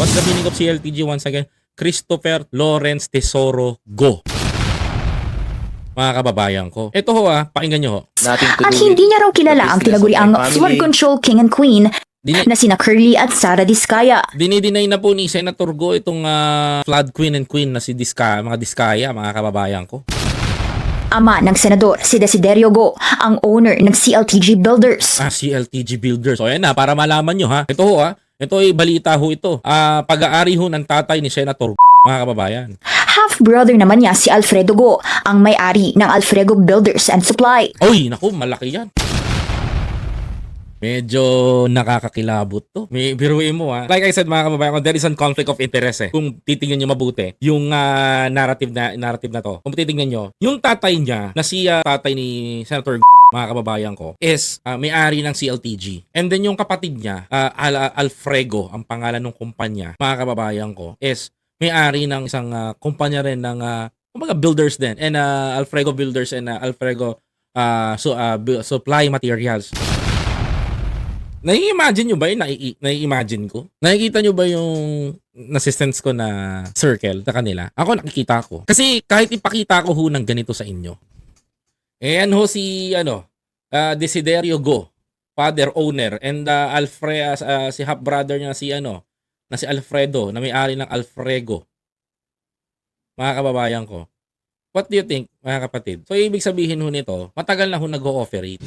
What's the meaning of CLTG once again? Christopher Lawrence Tesoro Go. Mga kababayan ko. Ito ho pakinggan nyo ho. At hindi niya raw kilala ang tinaguriang flood control king and queen na sina Curly at Sara Diskaya. Dinideny na po ni Senator Go itong flood queen and queen na si Diskaya, mga Diskaya, mga kababayan ko. Ama ng senador, si Desiderio Go, ang owner ng CLTG Builders. CLTG Builders. So ayan na, para malaman nyo ha. Ito ho ito ay balita ho ito. Pag-aari ho ng tatay ni Senator mga kababayan. Half-brother naman niya si Alfredo Go, ang may-ari ng Alfredo Builders and Supply. Oy, naku, malaki yan. Medyo nakakakilabot to. May biruin mo Like I said mga kababayan, there is a conflict of interest Kung titingnan nyo mabuti, yung narrative na to. Kung titingnan nyo, yung tatay niya, na si tatay ni Senator mga kababayan ko, is may-ari ng CLTG. And then yung kapatid niya, Alfredo, ang pangalan ng kumpanya, mga kababayan ko, is may-ari ng isang kumpanya rin ng kumbaga builders din. And Alfredo Builders and Alfredo Supply Materials. Nai-imagine nyo ba yung nai-imagine ko? Nakikita nyo ba yung assistance ko na circle sa kanila? Ako nakikita ko. Kasi kahit ipakita ko ho ng ganito sa inyo. Yan ho si Desiderio Go, father owner, and si half brother niya si Alfredo, na may-ari ng Alfredo. Mga kababayan ko. What do you think, mga kapatid? So ibig sabihin ho nito, matagal na ho nag-ooperate.